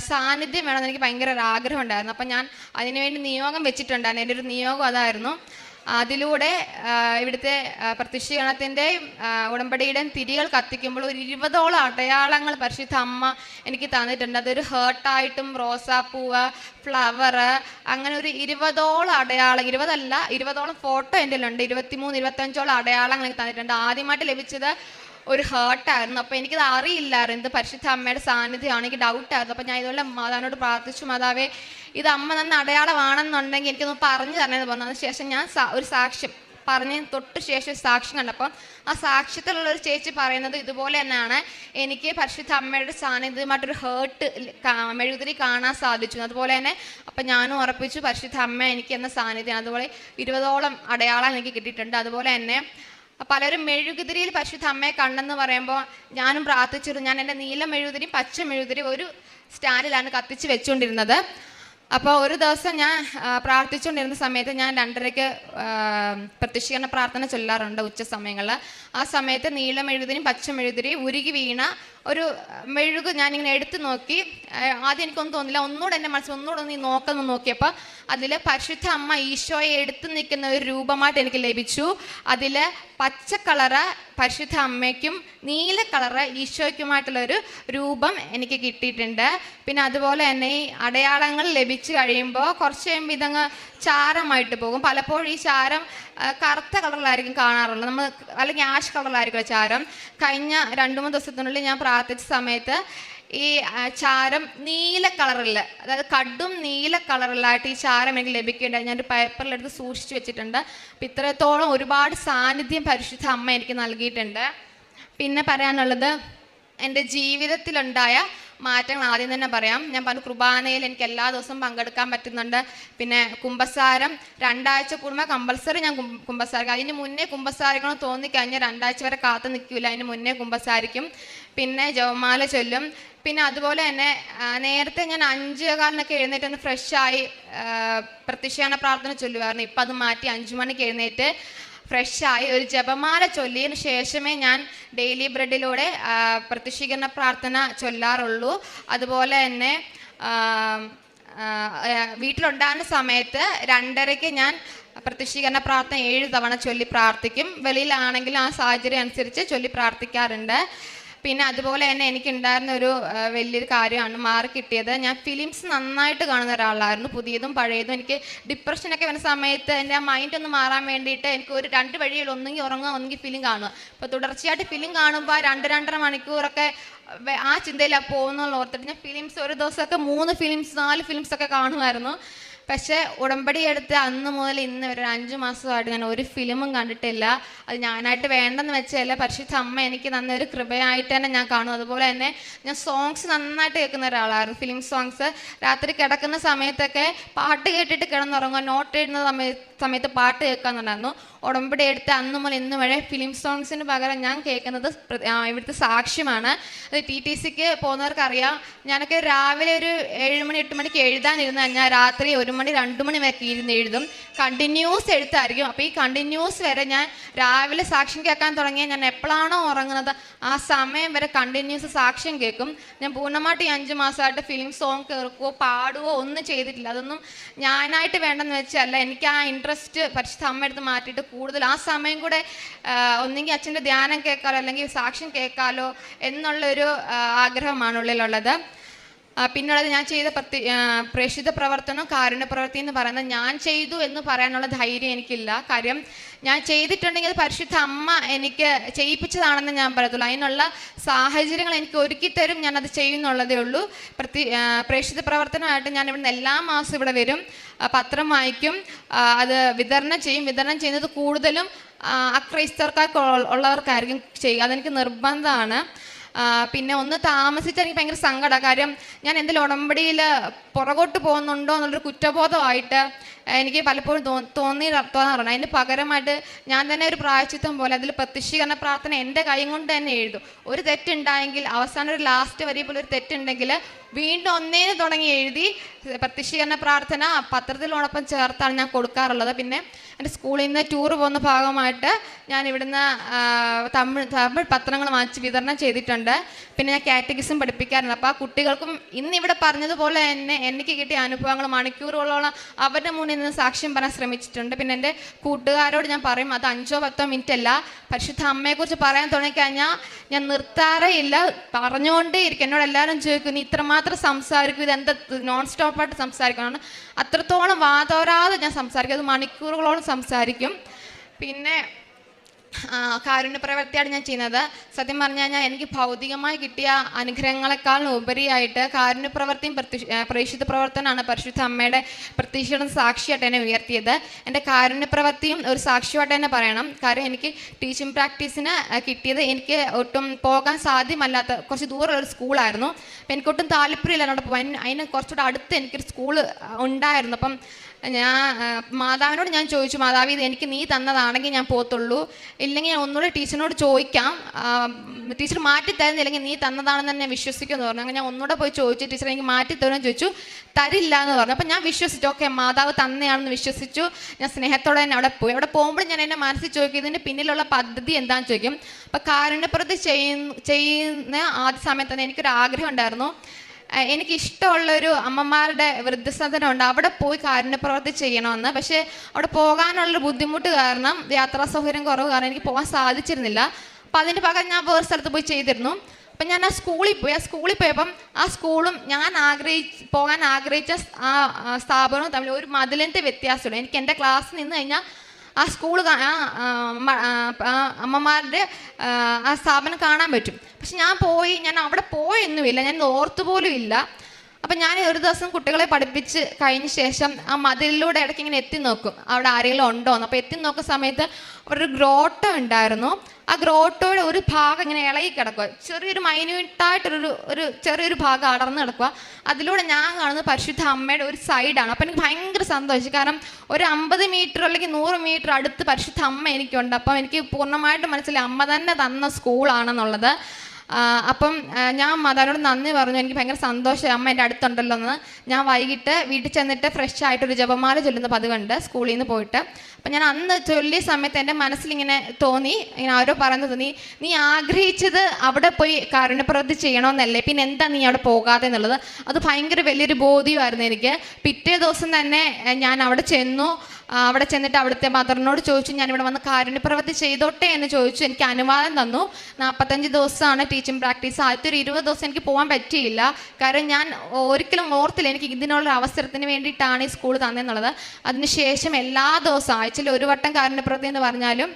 സാന്നിധ്യം വേണമെന്ന് എനിക്ക് ഭയങ്കര ഒരു ആഗ്രഹം ഉണ്ടായിരുന്നു. അപ്പം ഞാൻ അതിനുവേണ്ടി നിയോഗം വെച്ചിട്ടുണ്ടായിരുന്നു. എൻ്റെ ഒരു നിയോഗം അതായിരുന്നു. അതിലൂടെ ഇവിടുത്തെ പ്രത്യക്ഷീകരണത്തിൻ്റെയും ഉടമ്പടിയുടെയും തിരികൾ കത്തിക്കുമ്പോൾ ഒരു 20ഓളം അടയാളങ്ങൾ പരിശുദ്ധ അമ്മ എനിക്ക് തന്നിട്ടുണ്ട്. അതൊരു ഹേർട്ടായിട്ടും റോസാപ്പൂവ്, ഫ്ലവർ, അങ്ങനെ ഒരു 20ഓളം അടയാളം, 20ഓളം ഫോട്ടോ എൻ്റെ ഉണ്ട്. 23-25ഓളം അടയാളങ്ങൾ എനിക്ക് തന്നിട്ടുണ്ട്. ആദ്യമായിട്ട് ലഭിച്ചത് ഒരു ഹേർട്ടായിരുന്നു. അപ്പോൾ എനിക്കത് അറിയില്ലായിരുന്നു, ഇത് പരിശുദ്ധ അമ്മയുടെ സാന്നിധ്യമാണ്. എനിക്ക് ഡൗട്ടായിരുന്നു. അപ്പോൾ ഞാൻ ഇതുപോലെ മാതാവിനോട് പ്രാർത്ഥിച്ചു, മാതാവേ ഇത് അമ്മ തന്ന അടയാളമാണെന്നുണ്ടെങ്കിൽ എനിക്കൊന്ന് പറഞ്ഞു തരണമെന്ന് പറഞ്ഞു. അതിനുശേഷം ഞാൻ ഒരു സാക്ഷ്യം പറഞ്ഞ് തൊട്ട് ശേഷം സാക്ഷ്യം കണ്ടപ്പോൾ ആ സാക്ഷ്യത്തിലുള്ളൊരു ചേച്ചി പറയുന്നത് ഇതുപോലെ തന്നെയാണ്, എനിക്ക് പരിശുദ്ധ അമ്മയുടെ സാന്നിധ്യമായിട്ടൊരു ഹേർട്ട് മെഴുകുതിരി കാണാൻ സാധിച്ചു. അതുപോലെ തന്നെ അപ്പം ഞാനും ഉറപ്പിച്ചു പരിശുദ്ധ അമ്മ എനിക്ക് എന്ന സാന്നിധ്യം. അതുപോലെ 20ഓളം അടയാളം എനിക്ക് കിട്ടിയിട്ടുണ്ട്. അതുപോലെ തന്നെ പലരും മെഴുകുതിരിയിൽ പരിശുദ്ധ അമ്മയെ കണ്ടെന്ന് പറയുമ്പോൾ ഞാനും പ്രാർത്ഥിച്ചിരുന്നു. ഞാൻ എൻ്റെ നീല മെഴുകുതിരി, പച്ച മെഴുകുതിരി ഒരു സ്റ്റാൻഡിലാണ് കത്തിച്ച് വെച്ചുകൊണ്ടിരുന്നത്. അപ്പോൾ ഒരു ദിവസം ഞാൻ പ്രാർത്ഥിച്ചുകൊണ്ടിരുന്ന സമയത്ത് ഞാൻ 2:30 പ്രത്യക്ഷീകരണ പ്രാർത്ഥന ചൊല്ലാറുണ്ട് ഉച്ച സമയങ്ങളിൽ. ആ സമയത്ത് നീല മെഴുകുതിരിയും പച്ച മെഴുകുതിരിയും ഉരുകി വീണ ഒരു മെഴുക് ഞാനിങ്ങനെ എടുത്ത് നോക്കി. ആദ്യം എനിക്കൊന്നും തോന്നില്ല. ഒന്നുകൂടെ എൻ്റെ മനസ്സിൽ ഒന്നുകൂടെ നീ നോക്കിയപ്പോൾ അതിൽ പരിശുദ്ധ അമ്മ ഈശോയെ എടുത്തു നിൽക്കുന്ന ഒരു രൂപമായിട്ട് എനിക്ക് ലഭിച്ചു. അതിൽ പച്ച കളറ് പരിശുദ്ധ അമ്മയ്ക്കും നീല കളറ് ഈശോയ്ക്കുമായിട്ടുള്ളൊരു രൂപം എനിക്ക് കിട്ടിയിട്ടുണ്ട്. പിന്നെ അതുപോലെ തന്നെ ഈ അടയാളങ്ങൾ ലഭിച്ചു കഴിയുമ്പോൾ കുറച്ച് കഴിയുമ്പോൾ ഇതങ്ങ് ചാരമായിട്ട് പോകും. പലപ്പോഴും ഈ ചാരം കറുത്ത കളറിലായിരിക്കും കാണാറുള്ളത്, നമ്മൾ അല്ലെങ്കിൽ ആഷ് കളറിലായിരിക്കും ചാരം. കഴിഞ്ഞ 2-3 ദിവസത്തിനുള്ളിൽ ഞാൻ പ്രാർത്ഥിച്ച സമയത്ത് ഈ ചാരം നീല കളറിൽ, അതായത് കടും നീല കളറിലായിട്ട് ഈ ചാരം എനിക്ക് ലഭിക്കേണ്ടത് ഞാനൊരു പേപ്പറിലെടുത്ത് സൂക്ഷിച്ചു വെച്ചിട്ടുണ്ട്. അപ്പം ഇത്രത്തോളം ഒരുപാട് സാന്നിധ്യം പരിശുദ്ധ അമ്മ എനിക്ക് നൽകിയിട്ടുണ്ട്. പിന്നെ പറയാനുള്ളത് എൻ്റെ ജീവിതത്തിലുണ്ടായ മാറ്റങ്ങൾ ആദ്യം തന്നെ പറയാം. ഞാൻ പറഞ്ഞു കുർബാനയിൽ എനിക്ക് എല്ലാ ദിവസവും പങ്കെടുക്കാൻ പറ്റുന്നുണ്ട്. പിന്നെ കുമ്പസാരം 2 ആഴ്ച കൂടുമ്പോൾ കമ്പൽസറി ഞാൻ കുമ്പസാരിക്കും. അതിന് മുന്നേ കുമ്പസാരിക്കണമെന്ന് തോന്നിക്കഴിഞ്ഞാൽ 2 ആഴ്ച വരെ കാത്തു നിൽക്കില്ല, അതിന് മുന്നേ കുമ്പസാരിക്കും. പിന്നെ ജപമാല ചൊല്ലും. പിന്നെ അതുപോലെ തന്നെ നേരത്തെ ഞാൻ 5:15 എഴുന്നേറ്റ് ഒന്ന് ഫ്രഷായി പ്രത്യക്ഷീകരണ പ്രാർത്ഥന ചൊല്ലുമായിരുന്നു. ഇപ്പം അത് മാറ്റി 5 മണിക്ക് എഴുന്നേറ്റ് ഫ്രഷായി ഒരു ജപമാല ചൊല്ലിയതിന് ശേഷമേ ഞാൻ ഡെയിലി ബ്രെഡിലൂടെ പ്രത്യക്ഷീകരണ പ്രാർത്ഥന ചൊല്ലാറുള്ളൂ. അതുപോലെ തന്നെ വീട്ടിലുണ്ടാകുന്ന സമയത്ത് 2:30 ഞാൻ പ്രത്യക്ഷീകരണ പ്രാർത്ഥന 7 തവണ ചൊല്ലി പ്രാർത്ഥിക്കും. വെളിയിലാണെങ്കിലും ആ സാഹചര്യം അനുസരിച്ച് ചൊല്ലി പ്രാർത്ഥിക്കാറുണ്ട്. പിന്നെ അതുപോലെ തന്നെ എനിക്കുണ്ടായിരുന്ന ഒരു വലിയൊരു കാര്യമാണ് മാറി കിട്ടിയത്. ഞാൻ ഫിലിംസ് നന്നായിട്ട് കാണുന്ന ഒരാളായിരുന്നു, പുതിയതും പഴയതും. എനിക്ക് ഡിപ്രഷനൊക്കെ വരുന്ന സമയത്ത് എൻ്റെ ആ മൈൻഡ് ഒന്ന് മാറാൻ വേണ്ടിയിട്ട് എനിക്ക് ഒരു 2 വഴിയിൽ ഒന്നെങ്കിൽ ഉറങ്ങുക, ഒന്നെങ്കിൽ ഫിലിം കാണുക. അപ്പോൾ തുടർച്ചയായിട്ട് ഫിലിം കാണുമ്പോൾ 2-2.5 മണിക്കൂറൊക്കെ ആ ചിന്തയിലാണ് പോകുന്നുള്ള ഓർത്തിട്ട് ഞാൻ ഫിലിംസ് ഒരു ദിവസമൊക്കെ 3 ഫിലിംസ് 4 ഫിലിംസൊക്കെ കാണുമായിരുന്നു. പക്ഷേ ഉടമ്പടി എടുത്ത് അന്ന് മുതൽ ഇന്ന് വരെ 5 മാസമായിട്ട് ഞാൻ ഒരു ഫിലിമും കണ്ടിട്ടില്ല. അത് ഞാനായിട്ട് വേണ്ടെന്ന് വെച്ചല്ല, പരിശുദ്ധ അമ്മ എനിക്ക് നന്നൊരു കൃപയായിട്ട് തന്നെ ഞാൻ കാണും. അതുപോലെ തന്നെ ഞാൻ സോങ്സ് നന്നായിട്ട് കേൾക്കുന്ന ഒരാളായിരുന്നു, ഫിലിം സോങ്സ്. രാത്രി കിടക്കുന്ന സമയത്തൊക്കെ പാട്ട് കേട്ടിട്ട് കിടന്നുറങ്ങുക, നോട്ട് എഴുതുന്ന സമയത്ത് പാട്ട് കേൾക്കാന്നുണ്ടായിരുന്നു. ഉടമ്പടി എടുത്ത് അന്ന് മുതൽ ഇന്ന് വരെ ഫിലിം സോങ്സിന് പകരം ഞാൻ കേൾക്കുന്നത് ഇവിടുത്തെ സാക്ഷ്യമാണ്. അത് TTCക്ക് പോകുന്നവർക്കറിയാം, ഞാനൊക്കെ രാവിലെ ഒരു 7 മണി 8 മണിക്ക് എഴുതാനിരുന്ന് കഴിഞ്ഞാൽ രാത്രി 1 മണി 2 മണി വരെ ഇരുന്ന് എഴുതും. കണ്ടിന്യൂസ് എഴുത്തായിരിക്കും. അപ്പോൾ ഈ കണ്ടിന്യൂസ് വരെ ഞാൻ രാവിലെ സാക്ഷ്യം കേൾക്കാൻ തുടങ്ങിയാൽ ഞാൻ എപ്പോഴാണോ ഉറങ്ങുന്നത് ആ സമയം വരെ കണ്ടിന്യൂസ് സാക്ഷ്യം കേൾക്കും. ഞാൻ പൂർണ്ണമായിട്ട് ഈ 5 മാസമായിട്ട് ഫിലിം സോങ് കേൾക്കുകയോ പാടുകയോ ഒന്നും ചെയ്തിട്ടില്ല. അതൊന്നും ഞാനായിട്ട് വേണ്ടെന്ന് വെച്ചല്ല, എനിക്ക് ആ ഇൻട്രസ്റ്റ് പരിശുദ്ധ അമ്മ എടുത്ത് മാറ്റിയിട്ട് കൂടുതൽ ആ സമയം കൂടെ ഒന്നെങ്കിൽ അച്ഛൻ്റെ ധ്യാനം കേൾക്കാലോ അല്ലെങ്കിൽ സാക്ഷ്യം കേൾക്കാലോ എന്നുള്ളൊരു ആഗ്രഹമാണ് ഉള്ളിലുള്ളത്. പിന്നുള്ളത് ഞാൻ ചെയ്ത പ്രേക്ഷിത പ്രവർത്തനം കാരുണ്യ പ്രവൃത്തി എന്ന് പറയുന്നത് ഞാൻ ചെയ്തു എന്ന് പറയാനുള്ള ധൈര്യം എനിക്കില്ല. കാര്യം ഞാൻ ചെയ്തിട്ടുണ്ടെങ്കിൽ അത് പരിശുദ്ധ അമ്മ എനിക്ക് ചെയ്യിപ്പിച്ചതാണെന്ന് ഞാൻ പറയത്തുള്ളൂ. അതിനുള്ള സാഹചര്യങ്ങൾ എനിക്ക് ഒരുക്കിത്തരും, ഞാനത് ചെയ്യുന്നുള്ളതേ ഉള്ളൂ. പ്രേക്ഷിത പ്രവർത്തനമായിട്ട് ഞാൻ ഇവിടുന്ന് എല്ലാ മാസവും ഇവിടെ വരും, പത്രം വായിക്കും, അത് വിതരണം ചെയ്യും. വിതരണം ചെയ്യുന്നത് കൂടുതലും അക്രൈസ്തവർക്കാർക്ക് ഉള്ളവർക്കായിരിക്കും ചെയ്യുക, അതെനിക്ക് നിർബന്ധമാണ്. പിന്നെ ഒന്ന് താമസിച്ചാൽ എനിക്ക് ഭയങ്കര സങ്കടമാണ്. കാര്യം ഞാൻ എന്തെങ്കിലും ഉടമ്പടിയിൽ പുറകോട്ട് പോകുന്നുണ്ടോ എന്നുള്ളൊരു കുറ്റബോധമായിട്ട് എനിക്ക് പലപ്പോഴും തോന്നാറുണ്ട്. അതിന് പകരമായിട്ട് ഞാൻ തന്നെ ഒരു പ്രായശ്ചിത്തം പോലെ അതിൽ പ്രത്യക്ഷീകരണ പ്രാർത്ഥന എൻ്റെ കൈ കൊണ്ട് തന്നെ എഴുതും. ഒരു തെറ്റുണ്ടായെങ്കിൽ അവസാനം ഒരു ലാസ്റ്റ് വരെ പോലെ ഒരു തെറ്റുണ്ടെങ്കിൽ വീണ്ടും ഒന്നേന്ന് തുടങ്ങി എഴുതി പ്രത്യക്ഷീകരണ പ്രാർത്ഥന പത്രത്തിലോടൊപ്പം ചേർത്താണ് ഞാൻ കൊടുക്കാറുള്ളത്. പിന്നെ എൻ്റെ സ്കൂളിൽ നിന്ന് ടൂർ പോകുന്ന ഭാഗമായിട്ട് ഞാൻ ഇവിടുന്ന് തമിഴ് പത്രങ്ങൾ വാങ്ങിച്ച് വിതരണം ചെയ്തിട്ടുണ്ട്. പഠിപ്പിക്കാറുണ്ട്. പിന്നെ ഞാൻ കാറ്റഗിസം പഠിപ്പിക്കാറുണ്ട്. അപ്പോൾ ആ കുട്ടികൾക്കും ഇന്നിവിടെ പറഞ്ഞതുപോലെ തന്നെ എനിക്ക് കിട്ടിയ അനുഭവങ്ങൾ മണിക്കൂറുകളോളം അവരുടെ മുന്നിൽ നിന്ന് സാക്ഷ്യം പറയാൻ ശ്രമിച്ചിട്ടുണ്ട്. പിന്നെ എൻ്റെ കൂട്ടുകാരോട് ഞാൻ പറയും, അത് 5-10 മിനിറ്റ് അല്ല, പരിശുദ്ധ അമ്മയെക്കുറിച്ച് പറയാൻ തുടങ്ങിക്കഴിഞ്ഞാൽ ഞാൻ നിർത്താറേ ഇല്ല, പറഞ്ഞുകൊണ്ടേ ഇരിക്കും. എന്നോട് എല്ലാവരും ചോദിക്കും, നീ ഇത്രമാത്രം സംസാരിക്കും, ഇതെന്താ നോൺ സ്റ്റോപ്പായിട്ട് സംസാരിക്കണം. അത്രത്തോളം വാതോരാതെ ഞാൻ സംസാരിക്കും, അത് മണിക്കൂറുകളോളം സംസാരിക്കും. പിന്നെ കാരുണ്യ പ്രവൃത്തിയാണ് ഞാൻ ചെയ്യുന്നത്. സത്യം പറഞ്ഞു കഴിഞ്ഞാൽ എനിക്ക് ഭൗതികമായി കിട്ടിയ അനുഗ്രഹങ്ങളെക്കാളും ഉപരിയായിട്ട് കാരുണ്യ പ്രവൃത്തിയും പ്രേക്ഷിത പ്രവർത്തനമാണ് പരിശുദ്ധ അമ്മയുടെ പ്രത്യക്ഷീകരണ സാക്ഷിയായിട്ട് എന്നെ ഉയർത്തിയത്. എൻ്റെ കാരുണ്യ പ്രവൃത്തിയും ഒരു സാക്ഷിയായിട്ട് തന്നെ പറയണം. കാര്യം എനിക്ക് ടീച്ചിങ് പ്രാക്ടീസിന് കിട്ടിയത് എനിക്ക് ഒട്ടും പോകാൻ സാധ്യമല്ലാത്ത കുറച്ച് ദൂരമുള്ളൊരു സ്കൂളായിരുന്നു. അപ്പം എനിക്കൊട്ടും താല്പര്യമില്ല എന്നോട് പോകാൻ. അതിന് കുറച്ചുകൂടെ അടുത്ത് എനിക്കൊരു സ്കൂള് ഉണ്ടായിരുന്നു. അപ്പം മാതാവിനോട് ഞാൻ ചോദിച്ചു, മാതാവ് ഇത് എനിക്ക് നീ തന്നതാണെങ്കിൽ ഞാൻ പോകത്തുള്ളൂ, ഇല്ലെങ്കിൽ ഞാൻ ഒന്നുകൂടെ ടീച്ചറിനോട് ചോദിക്കാം, ടീച്ചർ മാറ്റി തരുന്നില്ലെങ്കിൽ നീ തന്നതാണെന്ന് തന്നെ വിശ്വസിക്കുമെന്ന് പറഞ്ഞു. അങ്ങനെ ഞാൻ ഒന്നുകൂടെ പോയി ചോദിച്ചു, ടീച്ചർ എനിക്ക് മാറ്റി തരുമെന്ന് ചോദിച്ചു. തരില്ല എന്ന് പറഞ്ഞു. അപ്പം ഞാൻ വിശ്വസിച്ചു, ഓക്കെ മാതാവ് തന്നെയാണെന്ന് വിശ്വസിച്ചു. ഞാൻ സ്നേഹത്തോടെ തന്നെ അവിടെ പോയി. അവിടെ പോകുമ്പോൾ ഞാൻ എൻ്റെ മനസ്സിൽ ചോദിക്കും, ഇതിൻ്റെ പിന്നിലുള്ള പദ്ധതി എന്താണെന്ന് ചോദിക്കും. അപ്പം കാരുണ്യപ്രവൃത്തി ചെയ്യുന്ന ആദ്യ സമയത്ത് തന്നെ എനിക്കൊരു ആഗ്രഹം ഉണ്ടായിരുന്നു. എനിക്കിഷ്ടമുള്ളൊരു അമ്മമാരുടെ വൃദ്ധസദനം ഉണ്ട്, അവിടെ പോയി കാരുണ്യപ്രവൃത്തി ചെയ്യണമെന്ന്. പക്ഷേ അവിടെ പോകാനുള്ളൊരു ബുദ്ധിമുട്ട് കാരണം, യാത്രാ സൗകര്യം കുറവ് കാരണം എനിക്ക് പോകാൻ സാധിച്ചിരുന്നില്ല. അപ്പം അതിൻ്റെ പകരം ഞാൻ വേറെ സ്ഥലത്ത് പോയി ചെയ്തിരുന്നു. അപ്പം ഞാൻ ആ സ്കൂളിൽ പോയപ്പം ആ സ്കൂളും ഞാൻ പോകാൻ ആഗ്രഹിച്ച ആ സ്ഥാപനവും തമ്മിൽ ഒരു മതിലിൻ്റെ വ്യത്യാസമുണ്ട്. എനിക്ക് എൻ്റെ ക്ലാസ്സിൽ നിന്ന് കഴിഞ്ഞാൽ ആ സ്കൂൾ അമ്മമാരുടെ ആ സ്ഥാപനം കാണാൻ പറ്റും. പക്ഷെ ഞാൻ അവിടെ പോയൊന്നുമില്ല, ഞാൻ ഓർത്തു പോലും ഇല്ല. അപ്പം ഞാൻ ഒരു ദിവസം കുട്ടികളെ പഠിപ്പിച്ച് കഴിഞ്ഞ ശേഷം ആ മതിലിലൂടെ ഇടയ്ക്ക് ഇങ്ങനെ എത്തി നോക്കും അവിടെ ആരെങ്കിലും ഉണ്ടോയെന്ന്. അപ്പോൾ എത്തി നോക്കുന്ന സമയത്ത് അവിടെ ഒരു ഗ്രോട്ടോ ഉണ്ടായിരുന്നു. ആ ഗ്രോട്ടോയുടെ ഒരു ഭാഗം ഇങ്ങനെ ഇളകി കിടക്കുക, ചെറിയൊരു മൈന്യൂട്ടായിട്ടൊരു ചെറിയൊരു ഭാഗം അടർന്ന് കിടക്കുക. അതിലൂടെ ഞാൻ കാണുന്നത് പരിശുദ്ധ അമ്മയുടെ ഒരു സൈഡാണ്. അപ്പം എനിക്ക് ഭയങ്കര സന്തോഷം, കാരണം ഒരു 50 മീറ്റർ അല്ലെങ്കിൽ 100 മീറ്റർ അടുത്ത് പരിശുദ്ധ അമ്മ എനിക്കുണ്ട്. അപ്പം എനിക്ക് പൂർണ്ണമായിട്ട് മനസ്സിലായി അമ്മ തന്നെ തന്ന സ്കൂളാണെന്നുള്ളത്. അപ്പം ഞാൻ മാതാവിനോട് നന്ദി പറഞ്ഞു. എനിക്ക് ഭയങ്കര സന്തോഷമായി അമ്മ എൻ്റെ അടുത്തുണ്ടല്ലോ എന്ന്. ഞാൻ വൈകിട്ട് വീട്ടിൽ ചെന്നിട്ട് ഫ്രഷ് ആയിട്ടൊരു ജപമാല ചൊല്ലുന്ന പതിവുണ്ട് സ്കൂളിൽ നിന്ന് പോയിട്ട്. അപ്പം ഞാൻ അന്ന് ചൊല്ലിയ സമയത്ത് എൻ്റെ മനസ്സിലിങ്ങനെ തോന്നി, ഇങ്ങനെ ആരോ പറയുന്നത് തോന്നി, നീ ആഗ്രഹിച്ചത് അവിടെ പോയി കാരുണ്യപ്രവൃത്തി ചെയ്യണമെന്നല്ലേ, പിന്നെ എന്താ നീ അവിടെ പോകാതെ എന്നുള്ളത്. അത് ഭയങ്കര വലിയൊരു ബോധ്യമായിരുന്നു എനിക്ക്. പിറ്റേ ദിവസം തന്നെ ഞാൻ അവിടെ ചെന്നു. അവിടെ ചെന്നിട്ട് അവിടുത്തെ മദറിനോട് ചോദിച്ചു, ഞാനിവിടെ വന്ന് കാരുണ്യപ്രവൃത്തി ചെയ്തോട്ടെ എന്ന് ചോദിച്ചു. എനിക്ക് അനുവാദം തന്നു. 45 ദിവസമാണ് ടീച്ചിങ് പ്രാക്ടീസ്. ആദ്യത്തെ ഒരു 20 ദിവസം എനിക്ക് പോകാൻ പറ്റിയില്ല, കാരണം ഞാൻ ഒരിക്കലും ഓർത്തില്ല എനിക്ക് ഇതിനുള്ള അവസരത്തിന് വേണ്ടിയിട്ടാണ് ഈ സ്കൂൾ തന്നെന്നുള്ളത്. അതിനുശേഷം എല്ലാ ദിവസവും, ആഴ്ചയിൽ ഒരു വട്ടം കാരുണ്യപ്രവൃത്തി എന്ന് പറഞ്ഞാലും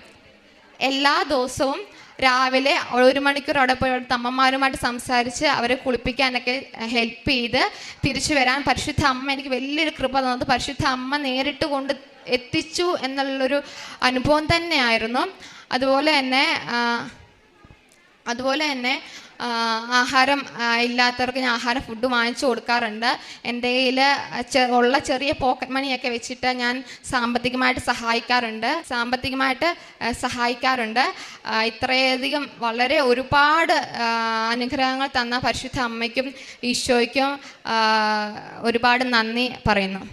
എല്ലാ ദിവസവും രാവിലെ 1 മണിക്കൂർ അവിടെ പോയി അവിടുത്തെ അമ്മമാരുമായിട്ട് സംസാരിച്ച് അവരെ കുളിപ്പിക്കാനൊക്കെ ഹെൽപ്പ് ചെയ്ത് തിരിച്ചു വരാൻ പരിശുദ്ധ അമ്മ എനിക്ക് വലിയൊരു കൃപ തന്നത്. പരിശുദ്ധ അമ്മ നേരിട്ട് കൊണ്ട് എത്തിച്ചു എന്നുള്ളൊരു അനുഭവം തന്നെയായിരുന്നു. അതുപോലെ തന്നെ ആഹാരം ഇല്ലാത്തവർക്ക് ഞാൻ ആഹാരം ഫുഡ് വാങ്ങിച്ചു കൊടുക്കാറുണ്ട്. എൻ്റെ കയ്യിൽ ഉള്ള ചെറിയ പോക്കറ്റ് മണിയൊക്കെ വെച്ചിട്ട് ഞാൻ സാമ്പത്തികമായിട്ട് സഹായിക്കാറുണ്ട്. ഇത്രയധികം വളരെ ഒരുപാട് അനുഗ്രഹങ്ങൾ തന്ന പരിശുദ്ധ അമ്മയ്ക്കും ഈശോയ്ക്കും ഒരുപാട് നന്ദി പറയുന്നു.